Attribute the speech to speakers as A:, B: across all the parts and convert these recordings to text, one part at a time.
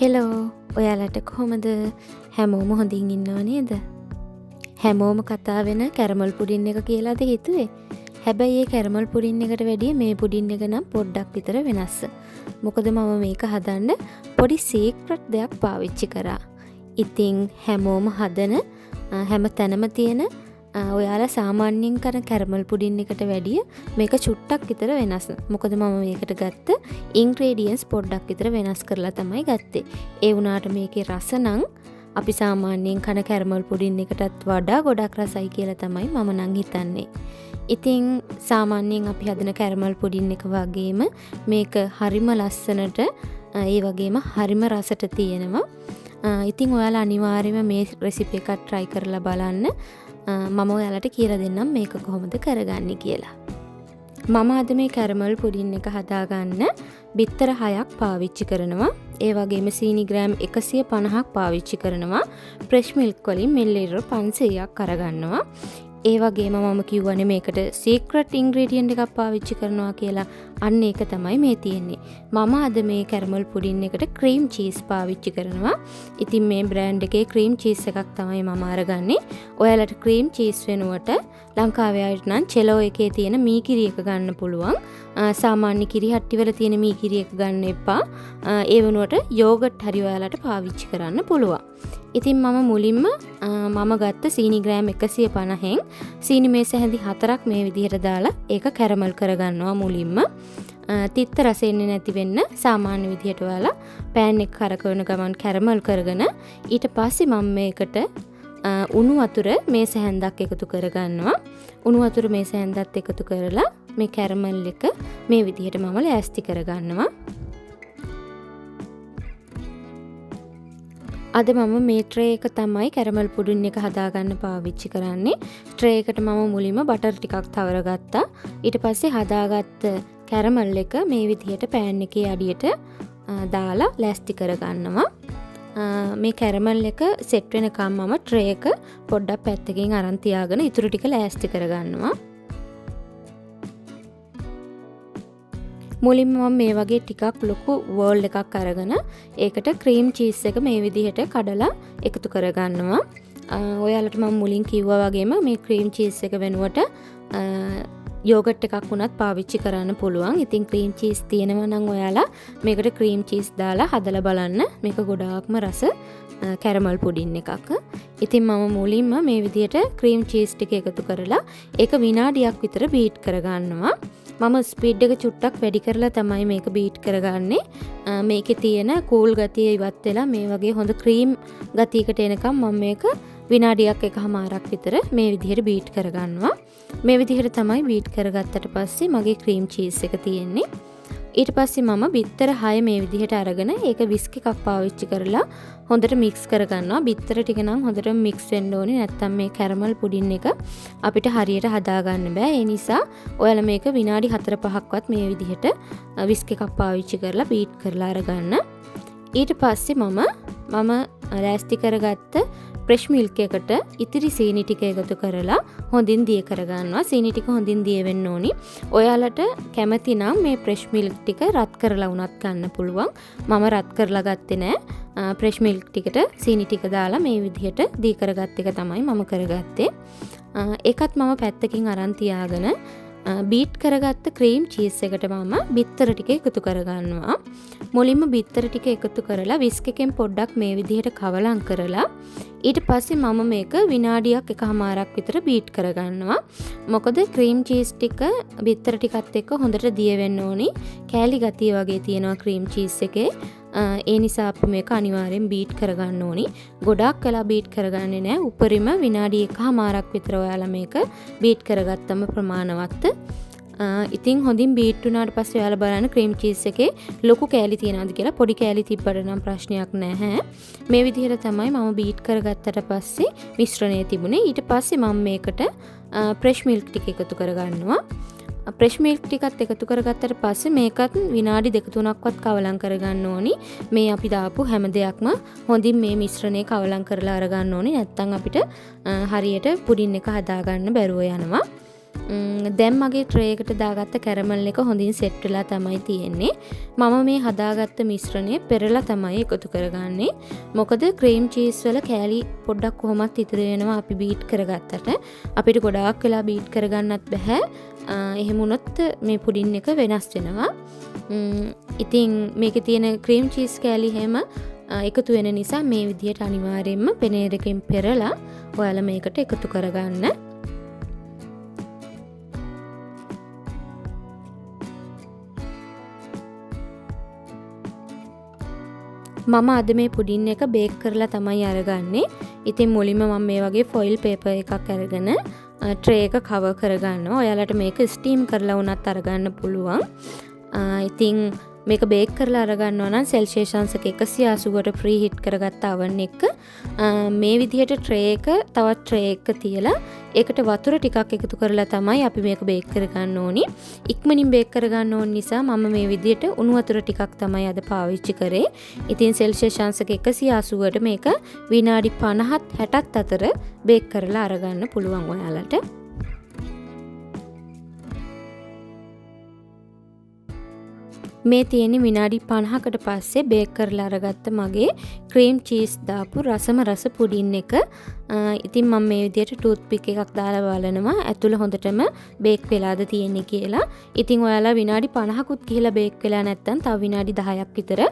A: Hello ඔයාලට කොහොමද හැමෝම හොඳින් ඉන්නව නේද? හැමෝම කතා වෙන කැරමල් පුඩින් එක කියලාද හිතුවේ? හැබැයි ඒ කැරමල් පුඩින් එකට වැඩිය මේ පුඩින් එක නම් පොඩ්ඩක් විතර වෙනස්. මොකද මම මේක හදන්න පොඩි සීක්‍රට් දෙයක් පාවිච්චි කරා. ඉතින් හැමෝම හදන හැම තැනම තියෙන ඔයාලා සාමාන්‍යයෙන් කරන කැරමල් පුඩින් එකට වැඩිය මේක චුට්ටක් විතර වෙනස්. මොකද මම මේකට ගත්ත ඉන්ග්‍රේඩියන්ට්ස් පොඩ්ඩක් විතර වෙනස් කරලා තමයි ගත්තේ. ඒ වුණාට මේකේ රස නම් අපි සාමාන්‍යයෙන් කන කැරමල් පුඩින් එකටත් වඩා ගොඩක් රසයි කියලා තමයි මම නම් හිතන්නේ. ඉතින් සාමාන්‍යයෙන් අපි හදන කැරමල් පුඩින් එක වගේම මේක හරිම ලස්සනට ඒ වගේම හරිම රසට තියෙනවා. ඉතින් ඔයාලා අනිවාර්යයෙන්ම මේ රෙසිපි එක try කරලා බලන්න. මම ඔයාලට කියලා දෙන්නම් මේක කොහොමද කරගන්නේ කියලා. මම අද මේ කැරමල් පුඩින් එක හදාගන්න බිත්තර 6ක් පාවිච්චි කරනවා. ඒ වගේම සීනි ග්‍රෑම් 150ක් පාවිච්චි කරනවා. ෆ්‍රෙෂ් මිල්ක් වලින් මිලිලිටර් 500ක් අරගන්නවා. ඒ වගේම මම කියවනේ මේකට සීක්‍රට් ඉන්ග්‍රීඩියන්ට් එකක් පාවිච්චි කරනවා කියලා. අන්න ඒක තමයි මේ තියෙන්නේ. මම අද මේ කැරමල් පුඩින් එකට ක්‍රීම් චීස් පාවිච්චි කරනවා. ඉතින් මේ බ්‍රෑන්ඩ් එකේ ක්‍රීම් චීස් එකක් තමයි මම අරගන්නේ. ඔයාලට ක්‍රීම් චීස් වෙනුවට ලංකාවේ අයට නම් චෙලෝ එකේ තියෙන මී කිරි එක ගන්න පුළුවන්. සාමාන්‍ය කිරි හට්ටිවල තියෙන මී කිරි එක ගන්න එපා. ඒ වෙනුවට යෝගට් හරි ඔයාලට පාවිච්චි කරන්න පුළුවන්. ඉතින් මම මුලින්ම මම ගත්ත සීනි ග්‍රෑම් 150න් සීනි මේස හැඳි 4ක් මේ විදිහට දාලා ඒක කැරමල් කරගන්නවා මුලින්ම. තිත්ත රස එන්නේ නැති වෙන්න සාමාන්‍ය විදිහට ඔයාලා පෑන් එක කරකවන ගමන් කැරමල් කරගෙන ඊට පස්සේ මම මේකට උණු වතුර මේස හැන්දක් එකතු කරගන්නවා. උණු වතුර මේස හැන්දත් එකතු කරලා මේ කැරමල් එක මේ විදිහට මම ලෑස්ති කරගන්නවා. අද මම මේ ට්‍රේ එක තමයි කැරමල් පුඩින් එක හදාගන්න පාවිච්චි කරන්නේ. ට්‍රේ එකට මම මුලින්ම බටර් ටිකක් තවරගත්තා. ඊට පස්සේ හදාගත්ත කැරමල් එක මේ විදිහට පෑන් එකේ අඩියට දාලා ලෑස්ති කරගන්නවා. මේ කැරමල් එක සෙට් වෙනකම් මම ට්‍රේ එක පොඩ්ඩක් පැත්තකින් අරන් තියාගෙන ඉතුරු ටික ලෑස්ති කරගන්නවා. මුලින්ම මම මේ වගේ ටිකක් ලොකු වෝල් එකක් අරගෙන ඒකට ක්‍රීම් චීස් එක මේ විදිහට කඩලා එකතු කරගන්නවා. ඔයාලට මම මුලින් කිව්වා වගේම මේ ක්‍රීම් චීස් එක වෙනුවට යෝගට් එකක් වුණත් පාවිච්චි කරන්න පුළුවන්. ඉතින් ක්‍රීම් චීස් තියෙනවා නම් ඔයාලා මේකට ක්‍රීම් චීස් දාලා හදලා බලන්න. මේක ගොඩාක්ම රස කැරමල් පුඩින් එකක්. ඉතින් මම මුලින්ම මේ විදිහට ක්‍රීම් චීස් ටික එකතු කරලා ඒක විනාඩියක් විතර බීට් කරගන්නවා. මම ස්පීඩ් එක චුට්ටක් වැඩි කරලා තමයි මේක බීට් කරගන්නේ. මේකේ තියෙන කූල් ගතිය ඉවත් වෙලා මේ වගේ හොඳ ක්‍රීම් ගතියකට එනකම් මම මේක විනාඩියක් එකමාරක් විතර මේ විදිහට බීට් කරගන්නවා. මේ විදිහට තමයි බීට් කරගත්තට පස්සේ මගේ ක්‍රීම් චීස් එක තියෙන්නේ. ඊට පස්සේ මම බිත්තර 6 මේ විදිහට අරගෙන ඒක විස්ක් එකක් පාවිච්චි කරලා හොඳට මික්ස් කරගන්නවා. බිත්තර ටික නම් හොඳට මික්ස් වෙන්න ඕනේ. නැත්නම් මේ කැරමල් පුඩින් එක අපිට හරියට හදාගන්න බෑ. ඒ නිසා ඔයාලා මේක විනාඩි 4-5ක්වත් මේ විදිහට විස්ක් එකක් පාවිච්චි කරලා බීට් කරලා අරගන්න. ඊට පස්සේ මම ලෑස්ති කරගත්ත ෆ්‍රෙෂ් මිල්ක් එකට ඉතිරි සීනි ටික එකතු කරලා හොඳින් දිය කරගන්නවා. සීනි ටික හොඳින් දිය වෙන්න ඕනි. ඔයාලට කැමති නම් මේ ෆ්‍රෙෂ් මිල්ක් ටික රත් කරලා වුණත් ගන්න පුළුවන්. මම රත් කරලා ගත්තේ නෑ. ෆ්‍රෙෂ් මිල්ක් ටිකට සීනි ටික දාලා මේ විදිහට දී කරගත්ත එක තමයි මම කරගත්තේ. ඒකත් මම පැත්තකින් අරන් තියාගෙන බීට් කරගත්ත ක්‍රීම් චීස් එකට මම බිත්තර ටික එකතු කරගන්නවා. මුලින්ම බිත්තර ටික එකතු කරලා විස්ක් එකෙන් පොඩ්ඩක් මේ විදිහට කවලම් කරලා ඊට පස්සේ මම මේක විනාඩියක් එකමාරක් විතර බීට් කරගන්නවා. මොකද ක්‍රීම් චීස් ටික බිත්තර ටිකත් එක්ක හොඳට දිය වෙන්න ඕනි. කෑලි ගතිය වගේ තියෙනවා ක්‍රීම් චීස් එකේ. ඒ නිසා අපි මේක අනිවාර්යෙන් බීට් කරගන්න ඕනි. ගොඩාක් වෙලා බීට් කරගන්නේ නැහැ. උපරිම විනාඩි එකමාරක් විතර ඔයාලා මේක බීට් කරගත්තම ප්‍රමාණවත්. ඉතින් හොඳින් බීට් වුණාට පස්සේ ඔයාලා බලන්න ක්‍රීම් චීස් එකේ ලොකු කෑලි තියනවාද කියලා. පොඩි කෑලි තිබ්බට නම් ප්‍රශ්නයක් නැහැ. මේ විදිහට තමයි මම බීට් කරගත්තට පස්සේ මිශ්‍රණය තිබුණේ. ඊට පස්සේ මම මේකට ෆ්‍රෙෂ් මිල්ක් ටික එකතු කරගන්නවා. ෆ්‍රෙෂ් මිල්ක් ටිකත් එකතු කරගත්තට පස්සේ මේකත් විනාඩි 2-3ක්වත් කවලම් කරගන්න ඕනි. මේ අපි දාපු හැම දෙයක්ම හොඳින් මේ මිශ්‍රණය කවලම් කරලා අරගන්න ඕනි. නැත්නම් අපිට හරියට පුඩින් එක හදාගන්න බැරුව යනවා. දැන් මගේ ට්‍රේ එකට දාගත්ත කැරමල් එක හොඳින් සෙට් වෙලා තමයි තියෙන්නේ. මම මේ හදාගත්ත මිශ්‍රණය පෙරලා තමයි එකතු කරගන්නේ. මොකද ක්‍රීම් චීස් වල කෑලි පොඩ්ඩක් කොහොමත් ඉතුරු වෙනවා අපි බීට් කරගත්තට. අපිට ගොඩාක් වෙලා බීට් කරගන්නත් බෑ. එහෙම වුණොත් මේ පුඩින් එක වෙනස් වෙනවා. ඉතින් මේකේ තියෙන ක්‍රීම් චීස් කෑලි හැම එකතු වෙන නිසා මේ විදිහට අනිවාර්යයෙන්ම පෙනේරකින් පෙරලා ඔයාලා මේකට එකතු කරගන්න. මම අද මේ පුඩින් එක බේක් කරලා තමයි අරගන්නේ. ඉතින් මුලින්ම මම මේ වගේ ෆොයිල් පේපර් එකක් අරගෙන ට්‍රේ එක කවර් කරගන්නවා. ඔයාලට මේක ස්ටීම් කරලා වුණත් අරගන්න පුළුවන්. ඉතින් මේක බේක් කරලා අරගන්නවා නම් සෙල්සියස් අංශක 180කට ප්‍රී හීට් කරගත්ත oven එක මේ විදිහට ට්‍රේ එක තවත් ට්‍රේ එක තියලා ඒකට වතුර ටිකක් එකතු කරලා තමයි අපි මේක බේක් කරගන්න ඕනි. ඉක්මනින් බේක් කරගන්න ඕන නිසා මම මේ විදිහට උණු වතුර ටිකක් තමයි අද පාවිච්චි කරේ. ඉතින් සෙල්සියස් අංශක 180ට මේක විනාඩි 50ත් 60ත් අතර බේක් කරලා අරගන්න පුළුවන් ඔයාලට. මේ තියෙන්නේ විනාඩි 50කට පස්සේ බේක් කරලා අරගත්ත මගේ ක්‍රීම් චීස් දාපු රස පුඩින් එක. ඉතින් මම මේ විදිහට ටූත් පික් එකක් දාලා බලනවා ඇතුළ හොඳටම බේක් වෙලාද තියෙන්නේ කියලා. ඉතින් ඔයාලා විනාඩි 50කුත් ගිහලා බේක් වෙලා නැත්නම් තව විනාඩි 10ක් විතර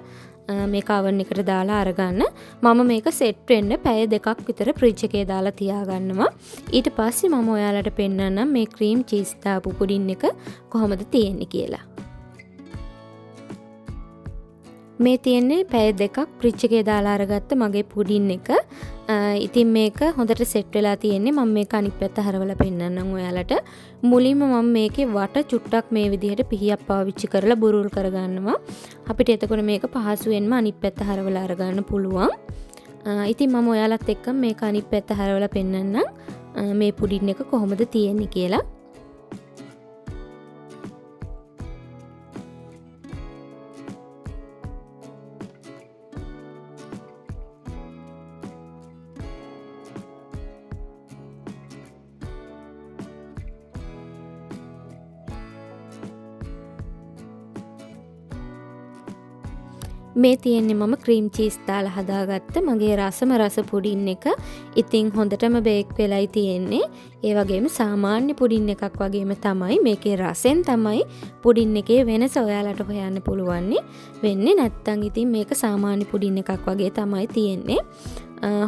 A: මේක oven එකට දාලා අරගන්න. මම මේක සෙට් වෙන්න පැය 2ක් විතර ෆ්‍රිජ් එකේ දාලා තියාගන්නවා. ඊට පස්සේ මම ඔයාලට පෙන්නන්නම් මේ ක්‍රීම් චීස් දාපු පුඩින් එක කොහොමද තියෙන්නේ කියලා. මේ තියෙන්නේ පැය 2ක් ෆ්‍රිජ් එකේ දාලා අරගත්ත මගේ පුඩින් එක. ඉතින් මේක හොඳට සෙට් වෙලා තියෙන්නේ. මම මේක අනිත් පැත්ත හරවලා පෙන්නන්නම් ඔයාලට. මුලින්ම මම මේකේ වට චුට්ටක් මේ විදිහට පිහියක් පාවිච්චි කරලා බුරුල් කරගන්නවා. අපිට එතකොට මේක පහසුවෙන්ම අනිත් පැත්ත හරවලා අරගන්න පුළුවන්. ඉතින් මම ඔයාලත් එක්ක මේක අනිත් පැත්ත හරවලා පෙන්නන්නම් මේ පුඩින් එක කොහොමද තියෙන්නේ කියලා. මේ තියෙන්නේ මම ක්‍රීම් චීස් දාලා හදාගත්ත මගේ රස පුඩින් එක. ඉතින් හොඳටම බේක් වෙලයි තියෙන්නේ. ඒ වගේම සාමාන්‍ය පුඩින් එකක් වගේම තමයි. මේකේ රසෙන් තමයි පුඩින් එකේ වෙනස ඔයාලට හොයන්න පුළුවන් වෙන්නේ. නැත්තම් ඉතින් මේක සාමාන්‍ය පුඩින් එකක් වගේ තමයි තියෙන්නේ.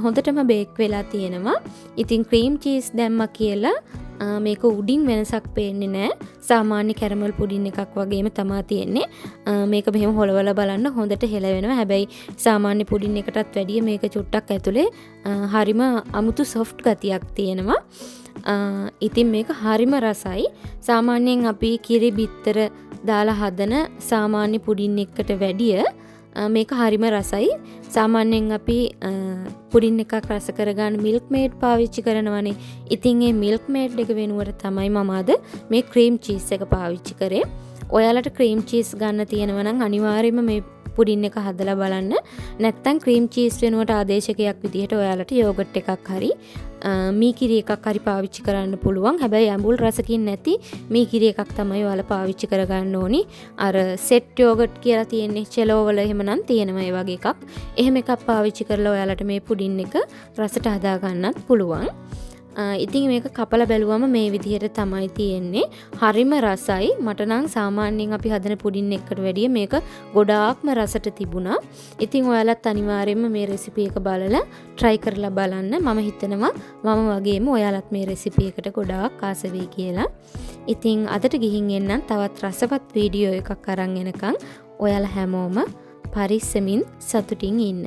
A: හොඳටම බේක් වෙලා තියෙනවා. ඉතින් ක්‍රීම් චීස් දැම්මා කියලා මේක උඩින් වෙනසක් පේන්නේ නැහැ. සාමාන්‍ය කැරමල් පුඩින් එකක් වගේම තමයි තියෙන්නේ. මේක මෙහෙම හොලවලා බලන්න හොඳට හෙලවෙනවා. හැබැයි සාමාන්‍ය පුඩින් එකටත් වැඩිය මේක චුට්ටක් ඇතුලේ හරිම අමුතු සොෆ්ට් ගතියක් තියෙනවා. ඉතින් මේක හරිම රසයි. සාමාන්‍යයෙන් අපි කිරි බිත්තර දාලා හදන සාමාන්‍ය පුඩින් එකකට වැඩිය මේක හරිම රසයි. සාමාන්‍යයෙන් අපි පුඩින් එකක් රස කරගන්න මිල්ක් මේඩ් පාවිච්චි කරනවානේ. ඉතින් ඒ මිල්ක් මේඩ් එක වෙනුවට තමයි මම අද මේ ක්‍රීම් චීස් එක පාවිච්චි කරේ. ඔයාලට ක්‍රීම් චීස් ගන්න තියෙනවා නම් අනිවාර්යයෙන්ම මේ පුඩින් එක හදලා බලන්න. නැත්තම් ක්‍රීම් චීස් වෙනුවට ආදේශකයක් විදිහට ඔයාලට යෝගට් එකක් හරි මීකිරි එකක් හරි පාවිච්චි කරන්න පුළුවන්. හැබැයි ඇඹුල් රසකින් නැති මීකිරි එකක් තමයි ඔයාලා පාවිච්චි කරගන්න ඕනි. අර සෙට් යෝගට් කියලා තියෙන්නේ චෙලෝ වල එහෙමනම් තියෙනවා ඒ වගේ එකක්. එහෙම එකක් පාවිච්චි කරලා ඔයාලට මේ පුඩින් එක රසට හදා ගන්නත් පුළුවන්. ඉතින් මේක කපලා බැලුවම මේ විදිහට තමයි තියෙන්නේ. හරිම රසයි. මට නම් සාමාන්‍යයෙන් අපි හදන පුඩින් එකකට වැඩිය මේක ගොඩාක්ම රසට තිබුණා. ඉතින් ඔයාලත් අනිවාර්යයෙන්ම මේ රෙසිපි එක බලලා try කරලා බලන්න. මම හිතනවා මම වගේම ඔයාලත් මේ රෙසිපි එකට ගොඩාක් ආස වෙයි කියලා. ඉතින් අදට ගිහින් එන්නම් තවත් රසවත් වීඩියෝ එකක් අරන් එනකන් ඔයාලා හැමෝම පරිස්සමින් සතුටින් ඉන්න.